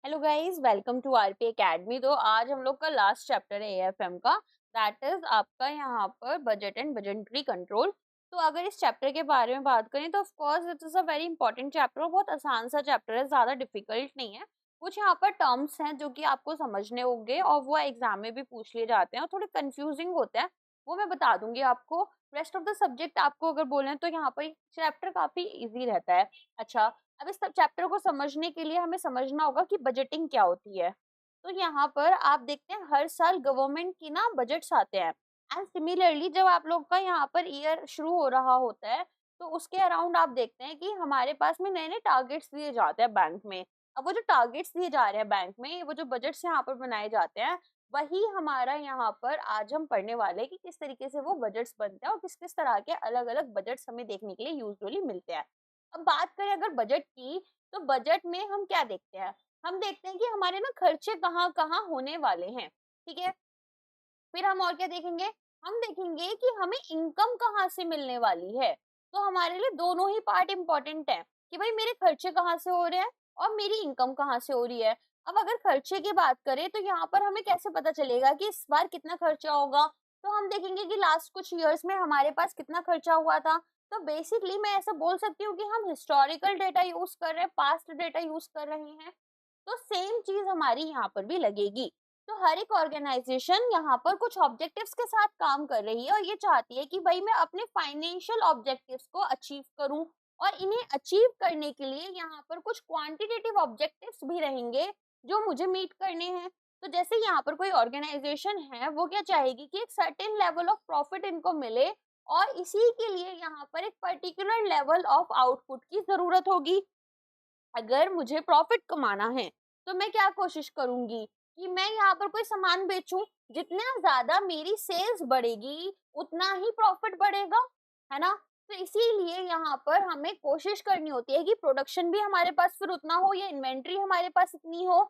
Hello guys, welcome to RP academy. तो आज हम लोग का लास्ट चैप्टर है एएफएम का, दैट इज आपका यहाँ पर बजट एंड बजटरी कंट्रोल। तो अगर इस चैप्टर के बारे में बात करें तो of course it is a very important chapter और बहुत आसान सा चैप्टर है, ज़्यादा डिफिकल्ट नहीं है। कुछ यहाँ पर टर्म्स हैं जो कि आपको समझने होंगे और वो एग्जाम में भी पूछ लिए जाते हैं और थोड़े कंफ्यूजिंग होते हैं, वो मैं बता दूंगी आपको। रेस्ट ऑफ द सब्जेक्ट आपको अगर बोले तो यहाँ पर चैप्टर काफी इजी रहता है। अच्छा, अब इस चैप्टर को समझने के लिए हमें समझना होगा कि बजटिंग क्या होती है। तो यहाँ पर आप देखते हैं हर साल गवर्नमेंट की ना बजट्स आते हैं, एंड सिमिलरली जब आप लोग का यहाँ पर ईयर शुरू हो रहा होता है तो उसके अराउंड आप देखते हैं कि हमारे पास में नए नए टारगेट्स दिए जाते हैं बैंक में। अब वो जो टारगेट्स दिए जा रहे हैं बैंक में, वो जो बजट्स यहाँ पर बनाए जाते हैं, वही हमारा यहाँ पर आज हम पढ़ने वाले हैं कि किस तरीके से वो बजट्स बनते हैं और किस किस तरह के अलग अलग बजट्स हमें देखने के लिए यूजुअली मिलते हैं। अब बात करें अगर बजट की, तो बजट में हम क्या देखते हैं? हम देखते हैं कि हमारे ना खर्चे कहाँ-कहाँ होने वाले हैं, ठीक है? फिर हम और क्या देखेंगे? हम देखेंगे कि हमें इनकम कहाँ से मिलने वाली है। तो हमारे लिए दोनों ही पार्ट इम्पोर्टेंट है कि भाई मेरे खर्चे कहाँ से हो रहे हैं और मेरी इनकम कहाँ से हो रही है। अब अगर खर्चे की बात करें तो यहाँ पर हमें कैसे पता चलेगा कि इस बार कितना खर्चा होगा? तो हम देखेंगे कि लास्ट कुछ ईयर्स में हमारे पास कितना खर्चा हुआ था। तो बेसिकली मैं ऐसा बोल सकती हूँ कि हम हिस्टोरिकल डेटा यूज कर रहे हैं, पास्ट डेटा यूज कर रहे हैं। तो सेम चीज हमारी यहाँ पर भी लगेगी। तो हर एक ऑर्गेनाइजेशन यहाँ पर कुछ ऑब्जेक्टिव्स के साथ काम कर रही है और ये चाहती है कि भाई मैं अपने फाइनेंशियल ऑब्जेक्टिव्स को अचीव करूं, और इन्हें अचीव करने के लिए यहाँ पर कुछ क्वांटिटेटिव ऑब्जेक्टिव्स भी रहेंगे जो मुझे मीट करने हैं। तो जैसे यहाँ पर कोई ऑर्गेनाइजेशन है, वो क्या चाहेगी कि एक सर्टेन लेवल ऑफ प्रॉफिट इनको मिले, और इसी के लिए यहाँ पर एक पर्टिकुलर लेवल ऑफ आउटपुट की जरूरत होगी। अगर मुझे प्रॉफिट कमाना है तो मैं क्या कोशिश करूंगी कि मैं यहाँ पर कोई सामान बेचूं, जितना ज्यादा मेरी सेल्स बढ़ेगी उतना ही प्रॉफिट बढ़ेगा, है ना। तो इसीलिए यहाँ पर हमें कोशिश करनी होती है कि प्रोडक्शन भी हमारे पास फिर उतना हो या इन्वेंट्री हमारे पास इतनी हो।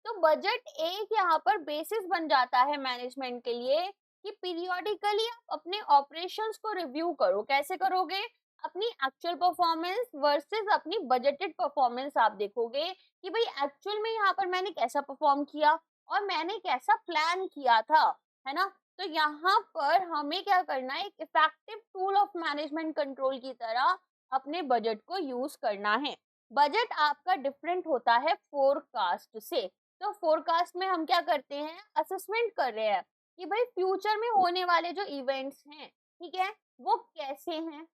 तो बजट एक यहाँ पर बेसिस बन जाता है मैनेजमेंट के लिए कि पीरियोडिकली आप अपने ऑपरेशंस को रिव्यू करो। कैसे करोगे? अपनी एक्चुअल परफॉर्मेंस वर्सेस अपनी बजटेड परफॉर्मेंस आप देखोगे कि भाई एक्चुअल में यहाँ पर मैंने कैसा परफॉर्म किया और मैंने कैसा प्लान किया था, है ना। तो यहाँ पर हमें क्या करना है, एक effective tool of management control की तरह अपने बजट को यूज करना है। बजट आपका डिफरेंट होता है फोरकास्ट से। तो फोरकास्ट में हम क्या करते हैं, असेसमेंट कर रहे हैं कि भाई फ्यूचर में होने वाले जो इवेंट्स हैं, ठीक है, वो कैसे हैं।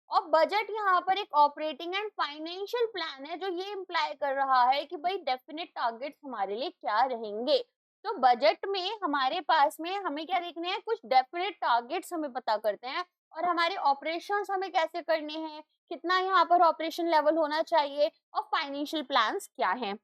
और बजट यहाँ पर एक ऑपरेटिंग एंड फाइनेंशियल प्लान है जो ये इम्प्लाई कर रहा है कि भाई डेफिनेट टारगेट्स हमारे लिए क्या रहेंगे। तो बजट में हमारे पास में हमें क्या देखने हैं, कुछ डेफिनेट टारगेट्स हमें पता करते हैं, और हमारे ऑपरेशंस हमें कैसे करने हैं, कितना यहाँ पर ऑपरेशन लेवल होना चाहिए, और फाइनेंशियल प्लान्स क्या हैं।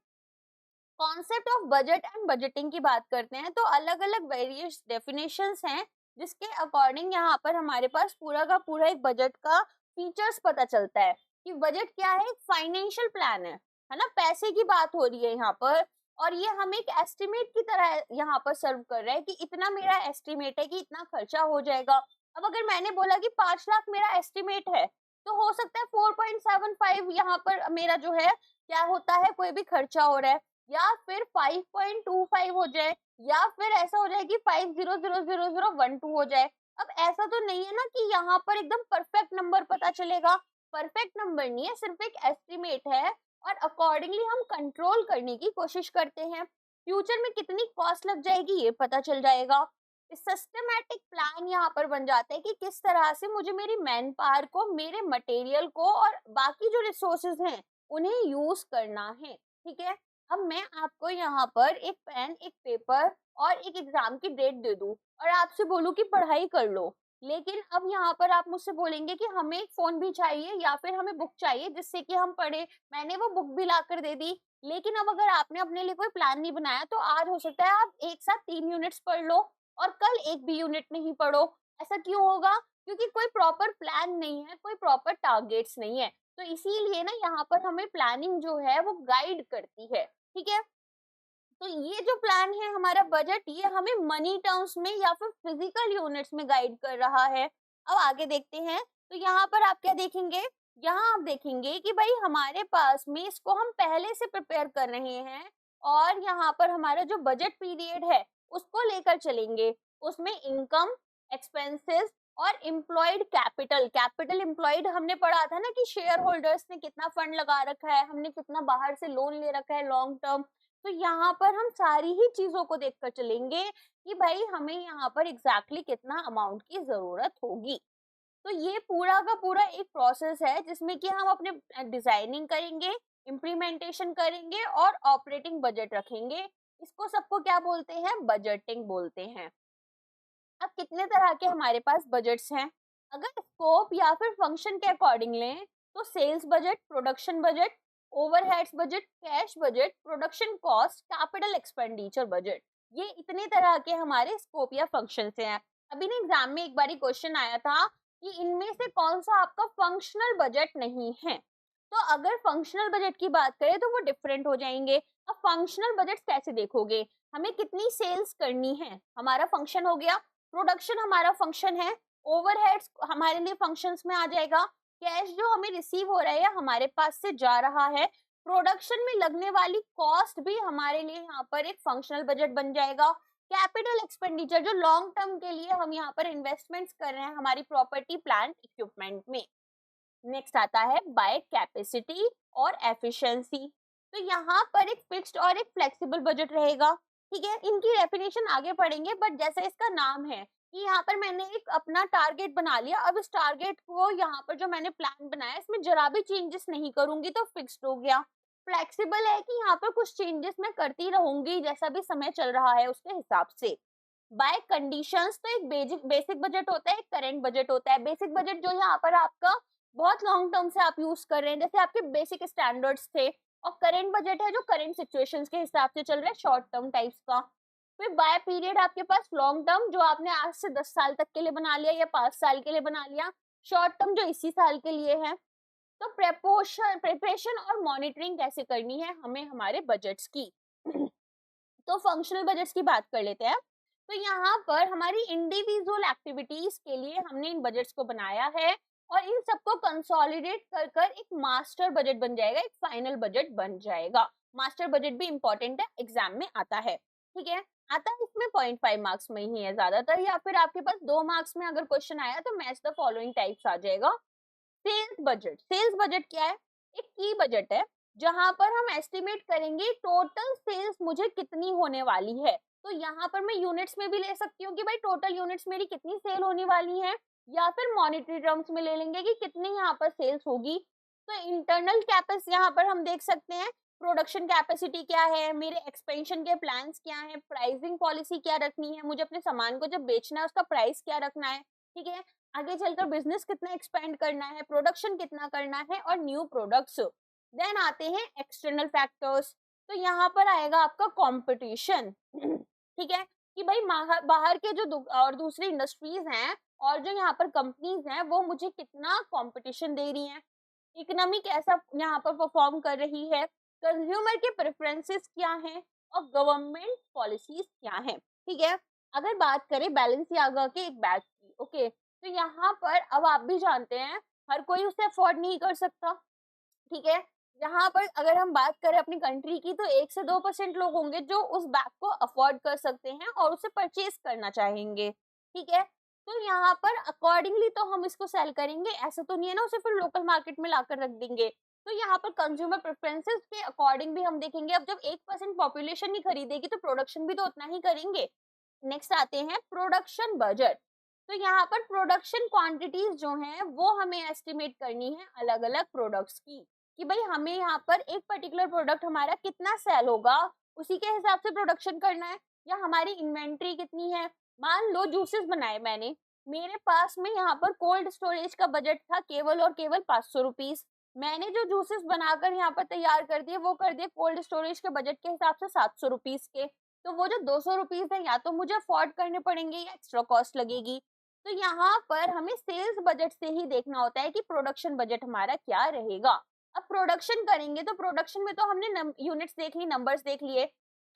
Concept of budget and budgeting की बात करते हैं तो अलग अलग वेरियस डेफिनेशंस हैं, जिसके अकॉर्डिंग यहाँ पर हमारे पास पूरा का पूरा एक बजट का फीचर्स पता चलता है कि बजट क्या है। एक फाइनेंशियल प्लान है ना, पैसे की बात हो रही है यहाँ पर, और ये हमें एक एस्टिमेट की तरह यहाँ पर सर्व कर रहा है कि इतना मेरा एस्टिमेट है कि इतना खर्चा हो जाएगा। अब अगर मैंने बोला कि 5 लाख मेरा एस्टिमेट है, तो हो सकता है 4.75 यहाँ पर मेरा जो है क्या होता है, कोई भी खर्चा हो रहा है, या फिर 5.25 हो जाए, या फिर ऐसा हो जाए कि 50000012 हो जाए। अब ऐसा तो नहीं है ना कि यहाँ पर एकदम परफेक्ट नंबर पता चलेगा। परफेक्ट नंबर नहीं है, सिर्फ एक एस्टिमेट है, और अकॉर्डिंगली हम कंट्रोल करने की कोशिश करते हैं। फ्यूचर में कितनी कॉस्ट लग जाएगी ये पता चल जाएगा। सिस्टमैटिक प्लान यहाँ पर बन जाता है कि किस तरह से मुझे मेरी मैन पावर को, मेरे मटेरियल को और बाकी जो रिसोर्सेज हैं उन्हें यूज करना है, ठीक है। अब मैं आपको यहाँ पर एक पेन, एक पेपर और एक एग्जाम की डेट दे दूं और आपसे बोलूं कि पढ़ाई कर लो, लेकिन अब यहाँ पर आप मुझसे बोलेंगे कि हमें एक फोन भी चाहिए या फिर हमें बुक चाहिए जिससे कि हम पढ़े। मैंने वो बुक भी ला कर दे दी, लेकिन अब अगर आपने अपने लिए कोई प्लान नहीं बनाया तो आज हो सकता है आप एक साथ 3 यूनिट्स पढ़ लो और कल एक भी यूनिट नहीं पढ़ो। ऐसा क्यों होगा? क्योंकि कोई प्रॉपर प्लान नहीं है, कोई प्रॉपर टारगेट्स नहीं है। तो इसीलिए ना यहाँ पर हमें प्लानिंग जो है वो गाइड करती है, ठीक है। तो ये जो प्लान है हमारा बजट, ये हमें मनी टर्म्स में या फिर फिजिकल यूनिट्स में गाइड कर रहा है। अब आगे देखते हैं, तो यहाँ पर आप क्या देखेंगे, यहाँ आप देखेंगे कि भाई हमारे पास में इसको हम पहले से प्रिपेयर कर रहे हैं और यहाँ पर हमारा जो बजट पीरियड है उसको लेकर चलेंगे। उसमें इनकम, एक्सपेंसेस और एम्प्लॉयड कैपिटल, कैपिटल एम्प्लॉयड हमने पढ़ा था ना कि शेयर होल्डर्स ने कितना फंड लगा रखा है, हमने कितना बाहर से लोन ले रखा है लॉन्ग टर्म। तो यहाँ पर हम सारी ही चीजों को देखकर चलेंगे कि भाई हमें यहाँ पर एग्जैक्टली कितना अमाउंट की जरूरत होगी। तो ये पूरा का पूरा एक प्रोसेस है जिसमें कि हम अपने डिजाइनिंग करेंगे, इम्प्लीमेंटेशन करेंगे और ऑपरेटिंग बजट रखेंगे। इसको सबको क्या बोलते हैं? बजटिंग बोलते हैं। अब कितने तरह के हमारे पास बजट्स हैं? अगर स्कोप या फिर फंक्शन के अकॉर्डिंग लें तो sales budget, production budget, overheads budget, cash budget, production cost, capital expenditure budget, ये इतने तरह के हमारे स्कोप या फंक्शन से हैं। अभी ना एग्जाम में एक बार क्वेश्चन आया था कि इनमें से कौन सा आपका फंक्शनल बजट नहीं है। तो अगर फंक्शनल बजट की बात करें तो वो डिफरेंट हो जाएंगे। अब फंक्शनल बजट कैसे देखोगे? हमें कितनी सेल्स करनी है, हमारा फंक्शन हो गया। प्रोडक्शन हमारा फंक्शन है, ओवरहेड्स हमारे लिए फंक्शंस में आ जाएगा। कैश जो हमें रिसीव हो रहा है या हमारे पास से जा रहा है, प्रोडक्शन में लगने वाली कॉस्ट भी हमारे लिए यहाँ पर एक फंक्शनल बजट बन जाएगा। कैपिटल एक्सपेंडिचर जो लॉन्ग टर्म के लिए हम यहाँ पर इन्वेस्टमेंट्स कर रहे हैं हमारी प्रॉपर्टी, प्लांट, इक्विपमेंट में। नेक्स्ट आता है बाय कैपेसिटी और एफिशिएंसी। तो यहाँ पर एक फिक्स्ड और एक फ्लेक्सिबल बजट रहेगा। ठीक है, इनकी डेफिनेशन आगे पढ़ेंगे, बट जैसे इसका नाम है कि यहाँ पर मैंने एक अपना टारगेट बना लिया, अब इस टारगेट को यहाँ पर जो मैंने प्लान बनाया इसमें जरा भी चेंजेस नहीं करूंगी तो फिक्स्ड हो गया। फ्लेक्सिबल है कि यहाँ पर कुछ चेंजेस मैं करती रहूंगी जैसा भी समय चल रहा है उसके हिसाब से। बाय कंडीशंस तो एक बेसिक बजट होता है, एक करेंट बजट होता है। बेसिक बजट जो यहाँ पर आपका बहुत लॉन्ग टर्म से आप यूज कर रहे हैं, जैसे आपके बेसिक स्टैंडर्ड्स थे। और करेंट बजट है जो करेंट सिचुएशंस के हिसाब से चल रहा है, शॉर्ट टर्म टाइप्स का। फिर बाय पीरियड आपके पास लॉन्ग टर्म जो आपने आज से 10 साल तक के लिए बना लिया या 5 साल के लिए बना लिया, शॉर्ट टर्म जो इसी साल के लिए है। तो प्रिपरेशन और मॉनिटरिंग कैसे करनी है हमें हमारे बजट्स की। तो फंक्शनल बजट्स की बात कर लेते हैं। तो यहाँ पर हमारी इंडिविजुअल एक्टिविटीज के लिए हमने इन बजट्स को बनाया है और इन सबको कंसोलिडेट कर कर एक मास्टर बजट बन जाएगा, एक फाइनल बजट बन जाएगा। मास्टर बजट भी इंपॉर्टेंट है, एग्जाम में आता है। ठीक है, आता है इसमें 0.5 मार्क्स में ही है ज्यादातर, या फिर आपके पास 2 मार्क्स में अगर क्वेश्चन आया तो मैच द फॉलोइंग टाइप्स आ जाएगा। सेल्स बजट, सेल्स बजट क्या है? एक की बजट है जहां पर हम एस्टिमेट करेंगे टोटल सेल्स मुझे कितनी होने वाली है। तो यहाँ पर मैं यूनिट्स में भी ले सकती हूँ कि भाई टोटल यूनिट्स मेरी कितनी सेल होने वाली है, या फिर मॉनेटरी टर्म्स में ले लेंगे कि कितनी यहाँ पर सेल्स होगी। तो इंटरनल कैपेसिटी यहाँ पर हम देख सकते हैं, प्रोडक्शन कैपेसिटी क्या है, मेरे एक्सपेंशन के प्लान्स क्या है, प्राइसिंग पॉलिसी क्या रखनी है, मुझे अपने सामान को जब बेचना है उसका प्राइस क्या रखना है। ठीक है, आगे चलकर बिजनेस कितना एक्सपेंड करना है, प्रोडक्शन कितना करना है और न्यू प्रोडक्ट्स। देन आते हैं एक्सटर्नल फैक्टर्स। तो यहाँ पर आएगा आपका कंपटीशन। ठीक है, कि भाई बाहर के जो और दूसरी इंडस्ट्रीज हैं और जो यहाँ पर कंपनीज हैं वो मुझे कितना कंपटीशन दे रही हैं, इकोनॉमी कैसा यहाँ पर परफॉर्म कर रही है, कंज्यूमर के प्रेफरेंसेस क्या हैं और गवर्नमेंट पॉलिसीज क्या हैं। ठीक है, अगर बात करें बैलेंसियागा के एक बैग की, ओके, तो यहाँ पर अब आप भी जानते हैं हर कोई उसे अफोर्ड नहीं कर सकता। ठीक है, यहाँ पर अगर हम बात करें अपनी कंट्री की तो 1 से 2% लोग होंगे जो उस बैग को अफोर्ड कर सकते हैं और उसे परचेज करना चाहेंगे। ठीक है, तो यहाँ पर अकॉर्डिंगली तो हम इसको सेल करेंगे, ऐसा तो नहीं है ना उसे फिर लोकल मार्केट में लाकर रख देंगे। तो यहाँ पर कंज्यूमर प्रेफरेंसेस के अकॉर्डिंग भी हम देखेंगे। अब जब 1% पॉपुलेशन ही खरीदेगी तो प्रोडक्शन भी तो उतना ही करेंगे। नेक्स्ट आते हैं प्रोडक्शन बजट। तो यहाँ पर प्रोडक्शन क्वांटिटीज जो हैं वो हमें एस्टिमेट करनी है अलग अलग प्रोडक्ट्स की, कि भाई हमें यहाँ पर एक पर्टिकुलर प्रोडक्ट हमारा कितना सेल होगा उसी के हिसाब से प्रोडक्शन करना है, या हमारी इन्वेंट्री कितनी है। मान लो जूसेस बनाए मैंने, मेरे पास में यहाँ पर कोल्ड स्टोरेज का बजट था केवल और केवल 500 रुपीज। मैंने जो जूसेस बनाकर यहाँ पर तैयार कर दिए वो कर दिए कोल्ड स्टोरेज के बजट के हिसाब से 700 रुपीज के। तो वो जो 200 रुपीज है या तो मुझे अफोर्ड करने पड़ेंगे या एक्स्ट्रा कॉस्ट लगेगी। तो यहाँ पर हमें सेल्स बजट से ही देखना होता है कि प्रोडक्शन बजट हमारा क्या रहेगा। अब प्रोडक्शन करेंगे तो प्रोडक्शन में तो हमने यूनिट्स देख ली, नंबर्स देख लिए।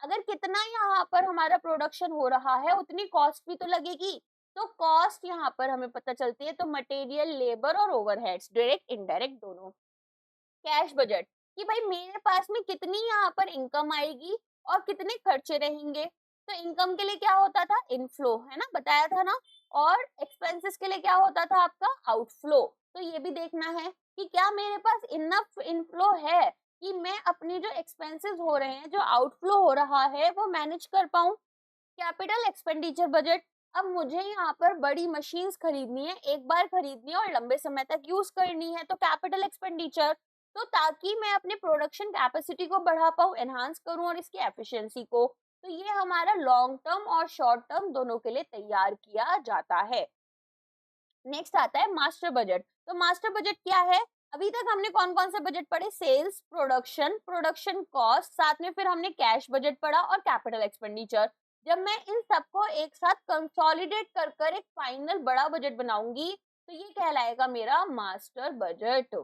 अगर कितना यहाँ पर हमारा प्रोडक्शन हो रहा है उतनी कॉस्ट भी तो लगेगी। तो कॉस्ट यहाँ पर हमें पता चलती है, तो मटेरियल, लेबर और ओवरहेड्स, डायरेक्ट इनडायरेक्ट दोनों। कैश बजट, कि भाई मेरे पास में कितनी यहाँ पर इनकम आएगी और कितने खर्चे रहेंगे। तो इनकम के लिए क्या होता था, इनफ्लो, है ना, बताया था ना, और एक्सपेंसेस के लिए क्या होता था आपका, आउटफ्लो। तो ये भी देखना है कि क्या मेरे पास इनफ इनफ्लो है कि मैं अपने जो एक्सपेंसेस हो रहे हैं, जो आउटफ्लो हो रहा है, वो मैनेज कर पाऊं। कैपिटल एक्सपेंडिचर बजट, अब मुझे यहाँ पर बड़ी मशीन्स खरीदनी है, एक बार खरीदनी है और लंबे समय तक यूज करनी है, तो कैपिटल एक्सपेंडिचर, तो ताकि मैं अपने प्रोडक्शन कैपेसिटी को बढ़ा पाऊँ, एनहांस करूँ और इसकी एफिशिएंसी को, तो ये हमारा लॉन्ग टर्म और शॉर्ट टर्म दोनों के लिए तैयार किया जाता है। नेक्स्ट आता है मास्टर बजट। तो मास्टर बजट क्या है, अभी तक हमने कौन कौन से बजट पढ़े, सेल्स, प्रोडक्शन, प्रोडक्शन कॉस्ट, साथ में फिर हमने कैश बजट पढ़ा और कैपिटल एक्सपेंडिचर। जब मैं इन सबको एक साथ कंसोलिडेट कर कर एक फाइनल बड़ा बजट बनाऊंगी, तो ये कहलाएगा मेरा मास्टर बजट।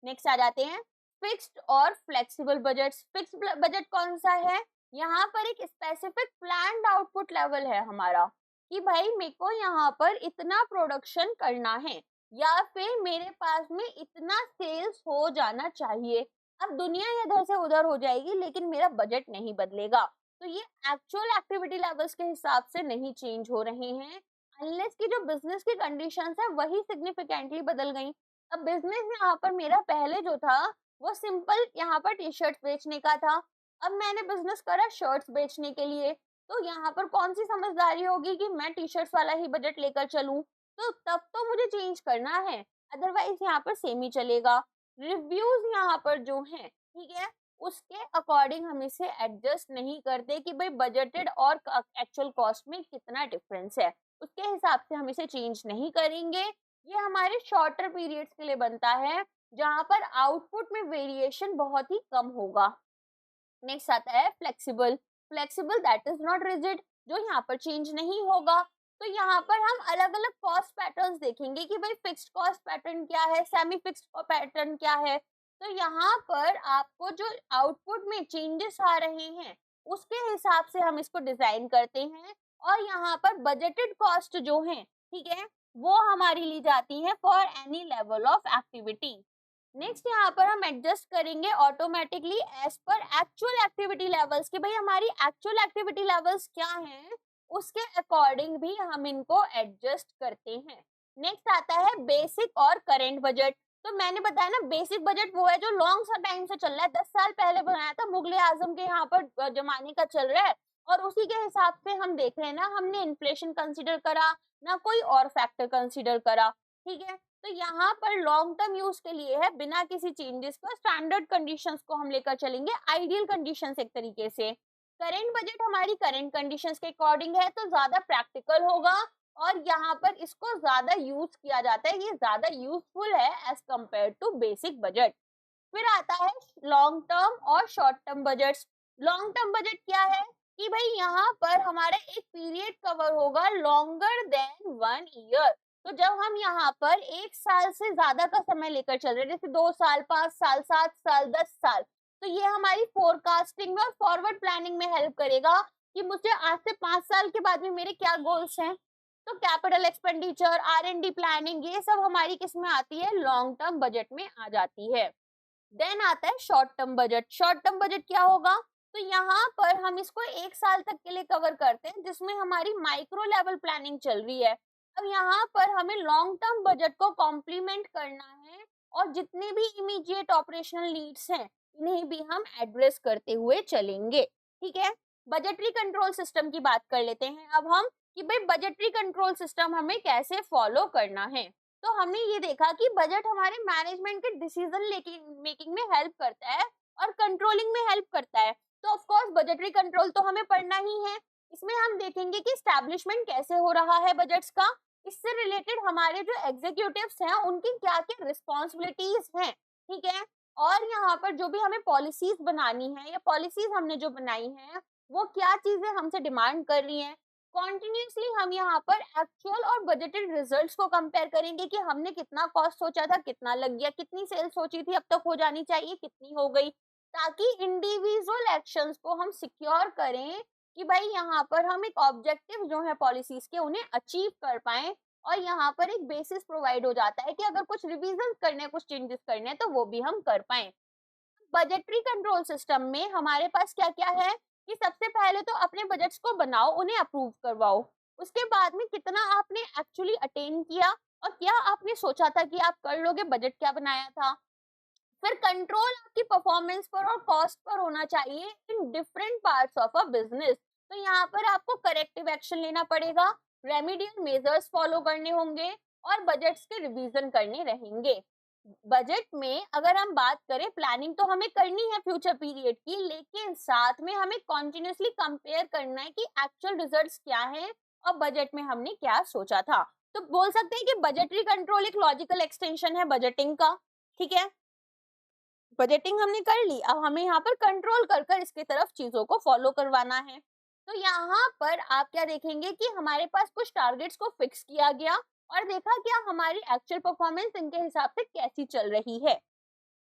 नेक्स्ट आ जाते हैं फिक्स्ड और फ्लेक्सिबल बजट। फिक्स्ड बजट कौन सा है, यहाँ पर एक स्पेसिफिक प्लान्ड आउटपुट लेवल है हमारा, कि भाई मेरे को यहाँ पर इतना प्रोडक्शन करना है, या फिर मेरे पास में इतना सेल्स हो जाना चाहिए। अब दुनिया इधर से उधर हो जाएगी लेकिन मेरा बजट नहीं बदलेगा, तो ये एक्चुअल एक्टिविटी लेवल्स के हिसाब से नहीं चेंज हो रहे हैं, अनलेस की जो बिजनेस की कंडीशंस है वही सिग्निफिकेंटली बदल गई। अब बिजनेस यहाँ पर मेरा पहले जो था वो सिंपल यहाँ पर टी शर्ट बेचने का था, अब मैंने बिजनेस करा शर्ट्स बेचने के लिए, तो यहाँ पर कौन सी समझदारी होगी कि मैं टी शर्ट्स वाला ही बजट लेकर चलूं, तो तब तो मुझे चेंज करना है, अदरवाइज यहाँ पर सेम ही चलेगा। रिव्यूज यहाँ पर जो है, ठीक है, उसके अकॉर्डिंग हम इसे एडजस्ट नहीं करते कि भाई बजटेड और एक्चुअल कॉस्ट में कितना डिफरेंस है, उसके हिसाब से हम इसे चेंज नहीं करेंगे। ये हमारे शॉर्टर पीरियड्स के लिए बनता है जहां पर आउटपुट में वेरिएशन बहुत ही कम होगा। नेक्स्ट आता है flexible. Flexible that is not rigid, जो यहाँ पर चेंज नहीं होगा। तो यहाँ पर हम अलग अलग कॉस्ट पैटर्न्स देखेंगे कि भाई फिक्स्ड कॉस्ट पैटर्न क्या है, सेमी फिक्स्ड पैटर्न क्या है। तो यहाँ पर आपको जो आउटपुट में चेंजेस आ रहे हैं उसके हिसाब से हम इसको डिजाइन करते हैं, और यहाँ पर बजटेड कॉस्ट जो है, ठीक है, वो हमारी ली जाती है for any level of activity. Next यहाँ पर हम एडजस्ट करेंगे automatically as per actual activity levels, कि भाई हमारी एक्चुअल एक्टिविटी लेवल्स क्या हैं, उसके अकॉर्डिंग भी हम इनको एडजस्ट करते हैं। नेक्स्ट आता है बेसिक और करेंट बजट। तो मैंने बताया ना, बेसिक बजट वो है जो लॉन्ग सा टाइम से चल रहा है, 10 साल पहले बनाया था, मुगले आजम के यहाँ पर जमाने का चल रहा है, और उसी के हिसाब से हम देख रहे हैं ना, हमने इन्फ्लेशन कंसिडर करा ना कोई और फैक्टर कंसिडर करा, ठीक है। तो यहाँ पर लॉन्ग टर्म यूज के लिए है, बिना किसी चेंजेस को स्टैंडर्ड कंडीशंस को हम लेकर चलेंगे, आइडियल कंडीशंस एक तरीके से। करेंट बजट हमारी करेंट कंडीशंस के अकॉर्डिंग है, तो ज्यादा प्रैक्टिकल होगा और यहाँ पर इसको ज्यादा यूज किया जाता है, ये ज्यादा यूजफुल है as compare to basic budget. फिर आता है लॉन्ग टर्म और short term budgets. Long term budget क्या है कि भाई यहाँ पर हमारा एक पीरियड कवर होगा लॉन्गर देन 1 ईयर। तो जब हम यहाँ पर 1 साल से ज्यादा का समय लेकर चल रहे हैं, जैसे 2 साल, 5 साल, 7 साल, 10 साल, तो ये हमारी फोरकास्टिंग में और फॉरवर्ड प्लानिंग में हेल्प करेगा कि मुझे आज से 5 साल के बाद में मेरे क्या गोल्स हैं। तो कैपिटल एक्सपेंडिचर, R&D प्लानिंग, ये सब हमारी किस में आती है, लॉन्ग टर्म बजट में आ जाती है। देन आता है short term budget. Short term budget क्या होगा, तो यहाँ पर हम इसको 1 साल तक के लिए कवर करते हैं, जिसमें हमारी माइक्रो लेवल प्लानिंग चल रही है। अब यहाँ पर हमें लॉन्ग टर्म बजट को कॉम्प्लीमेंट करना है, और जितने भी इमीडिएट ऑपरेशनल नीड्स हैं इन्हें भी हम एड्रेस करते हुए चलेंगे, ठीक है। बजटरी कंट्रोल सिस्टम की बात कर लेते हैं अब हम, कि भाई बजटरी कंट्रोल सिस्टम हमें कैसे फॉलो करना है। तो हमने ये देखा कि बजट हमारे मैनेजमेंट के डिसीजन मेकिंग में हेल्प करता है और कंट्रोलिंग में हेल्प करता है। तो ऑफ कोर्स बजटरी कंट्रोल तो हमें पढ़ना ही है। इसमें हम देखेंगे कि स्टैब्लिशमेंट कैसे हो रहा है बजट्स का, इससे रिलेटेड हमारे जो एग्जीक्यूटिव्स हैं उनकी क्या क्या रिस्पॉन्सिबिलिटीज हैं, ठीक है। और यहाँ पर जो भी हमें पॉलिसीज बनानी है या पॉलिसीज हमने जो बनाई है वो क्या चीजें हमसे डिमांड कर रही हैं। कॉन्टिन्यूसली हम यहाँ पर एक्चुअल और बजटेड रिजल्ट्स को कंपेयर करेंगे कि हमने कितना कॉस्ट सोचा था, कितना लग गया, कितनी सेल सोची थी अब तक हो जानी चाहिए, कितनी हो गई, ताकि इंडिविजुअल एक्शंस को हम सिक्योर करें कि भाई यहाँ पर हम एक ऑब्जेक्टिव जो है पॉलिसीज के उन्हें अचीव कर पाए। और यहाँ पर एक बेसिस प्रोवाइड हो जाता है कि अगर कुछ रिविजन करने, कुछ चेंजेस करने हैं तो वो भी हम कर पाए। बजटरी कंट्रोल सिस्टम में हमारे पास क्या क्या है कि सबसे पहले तो अपने बजट्स को बनाओ, उन्हें अप्रूव करवाओ। उसके बाद में कितना आपने एक्चुअली अटेन किया और क्या आपने सोचा था कि आप कर लोगे, बजट क्या बनाया था। फिर कंट्रोल आपकी परफॉर्मेंस पर और कॉस्ट पर होना चाहिए in different parts of a business. तो यहाँ पर आपको करेक्टिव एक्शन लेना पड़ेगा, रेमेडियल मेजर्स फॉलो करने होंगे और बजट्स के रिवीजन करने रहेंगे। बजट में अगर हम बात करें, प्लानिंग तो हमें करनी है फ्यूचर पीरियड की, लेकिन साथ में हमें कॉन्टिन्यूसली कंपेयर करना है कि एक्चुअल रिजल्ट्स क्या है और बजट में हमने क्या सोचा था। तो बोल सकते हैं कि बजटरी कंट्रोल एक लॉजिकल एक्सटेंशन है बजटिंग का। ठीक है, बजटिंग हमने कर ली, अब हमें यहाँ पर कंट्रोल कर कर इसके तरफ चीजों को फॉलो करवाना है। तो यहाँ पर आप क्या देखेंगे कि हमारे पास कुछ टारगेट्स को फिक्स किया गया और देखा क्या हमारी एक्चुअल परफॉर्मेंस इनके हिसाब से कैसी चल रही है।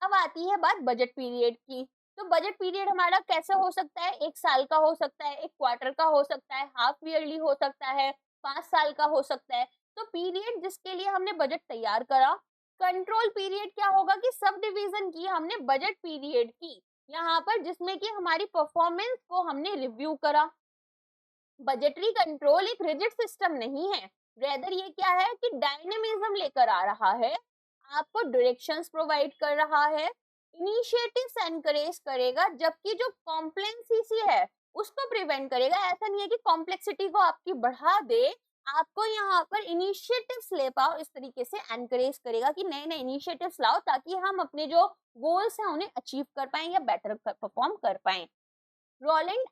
अब आती है बात बजट पीरियड की। तो बजट पीरियड हमारा कैसा हो सकता है, 1 साल का हो सकता है, 1 क्वार्टर का हो सकता है, हाफ ईयरली हो सकता है, 5 साल का हो सकता है। तो पीरियड जिसके लिए हमने बजट तैयार करा। कंट्रोल पीरियड क्या होगा कि सब डिवीजन की हमने बजट पीरियड की यहाँ पर, जिसमें कि हमारी परफॉर्मेंस को हमने रिव्यू करा। बजटरी कंट्रोल एक रिजिड सिस्टम नहीं है, रेदर ये क्या है कि डायनेमिज्म लेकर आ रहा है, आपको डायरेक्शंस प्रोवाइड कर रहा है, इनिशिएटिव्स एनकरेज करेगा, जबकि जो कॉम्प्लेक्सिटी है उसको प्रिवेंट करेगा। ऐसा नहीं है कि कॉम्प्लेक्सिटी को आपकी बढ़ा दे, आपको यहाँ पर इनिशिएटिव्स ले पाओ, इस तरीके से एनकरेज करेगा कि नए नए इनिशिएटिव्स लाओ ताकि हम अपने जो गोल्स हैं उन्हें अचीव कर पाए या बेटर परफॉर्म कर पाए। रोलैंड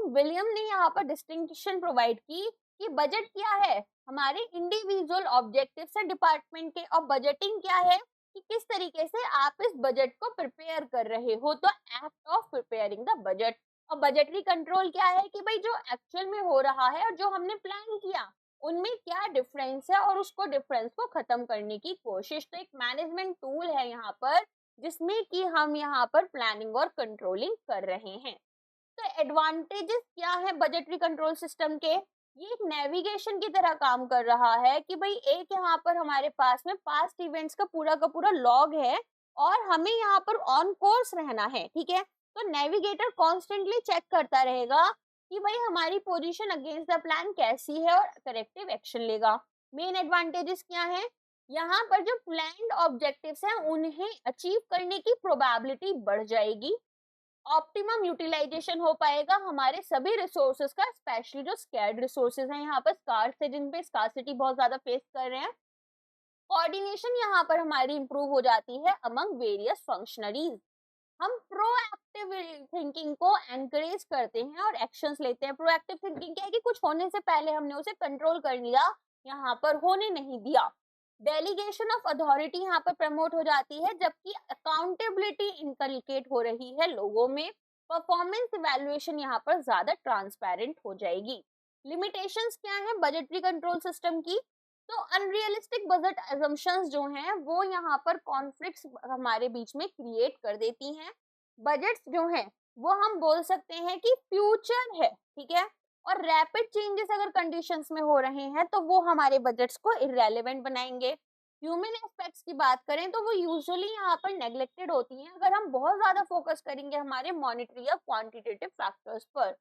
विलियम ने यहाँ पर डिस्टिंक्शन प्रोवाइड की कि बजट क्या है, हमारे इंडिविजुअल ऑब्जेक्टिव्स है डिपार्टमेंट के, और बजटिंग क्या है कि किस तरीके से आप इस बजट को प्रिपेयर कर रहे हो। तो act of preparing the budget. और बजटरी कंट्रोल क्या है कि भाई जो एक्चुअल में हो रहा है और जो हमने प्लान किया उनमें क्या डिफरेंस है और उसको डिफरेंस को खत्म करने की कोशिश। तो एक मैनेजमेंट टूल है यहाँ पर जिसमें कि हम यहाँ पर प्लानिंग और कंट्रोलिंग कर रहे हैं। तो एडवांटेजेस क्या है बजटरी कंट्रोल सिस्टम के, ये एक नेविगेशन की तरह काम कर रहा है कि भाई एक यहाँ पर हमारे पास में पास्ट इवेंट्स का पूरा लॉग है और हमें यहाँ पर ऑन कोर्स रहना है। ठीक है, तो नेविगेटर कॉन्स्टेंटली चेक करता रहेगा कि भाई हमारी पोजीशन अगेंस्ट द प्लान कैसी है और करेक्टिव एक्शन लेगा। मेन एडवांटेजेस क्या है, यहाँ पर जो प्लान्ड ऑब्जेक्टिव्स हैं उन्हें अचीव करने की प्रोबेबिलिटी बढ़ जाएगी, ऑप्टिमम यूटिलाइजेशन हो पाएगा हमारे सभी रिसोर्सेज का, स्पेशली जो स्कैर्ड रिसोर्सेज हैं, यहाँ पर स्कार्स है जिन पे स्कार्सिटी बहुत ज्यादा फेस कर रहे हैं। कोऑर्डिनेशन यहाँ पर हमारी इंप्रूव हो जाती है अमंग वेरियस फंक्शनरीज। हम प्रोएक्टिव थिंकिंग को एनकरेज करते हैं और एक्शंस लेते हैं। प्रोएक्टिव थिंकिंग क्या है कि कुछ होने से पहले हमने उसे कंट्रोल कर लिया, यहाँ पर होने नहीं दिया। डेलीगेशन ऑफ अथॉरिटी यहाँ पर प्रमोट हो जाती है, जबकि अकाउंटेबिलिटी इनकलकेट हो रही है लोगों में। परफॉर्मेंस इवैल्यूएशन यहाँ पर ज्यादा ट्रांसपेरेंट हो जाएगी। लिमिटेशंस क्या है बजटरी कंट्रोल सिस्टम की, तो अनरियलिस्टिक बजट अजम्पशंस जो हैं वो यहाँ पर कॉन्फ्लिक्ट्स हमारे बीच में क्रिएट कर देती हैं। बजट्स जो हैं वो हम बोल सकते हैं कि फ्यूचर है। ठीक है, और रैपिड चेंजेस अगर कंडीशंस में हो रहे हैं तो वो हमारे बजट्स को इररेलेवेंट बनाएंगे। ह्यूमन एस्पेक्ट्स की बात करें तो वो यूजुअली यहाँ पर नेग्लेक्टेड होती हैं अगर हम बहुत ज्यादा फोकस करेंगे हमारे मॉनिटरी या क्वांटिटेटिव फैक्टर्स पर।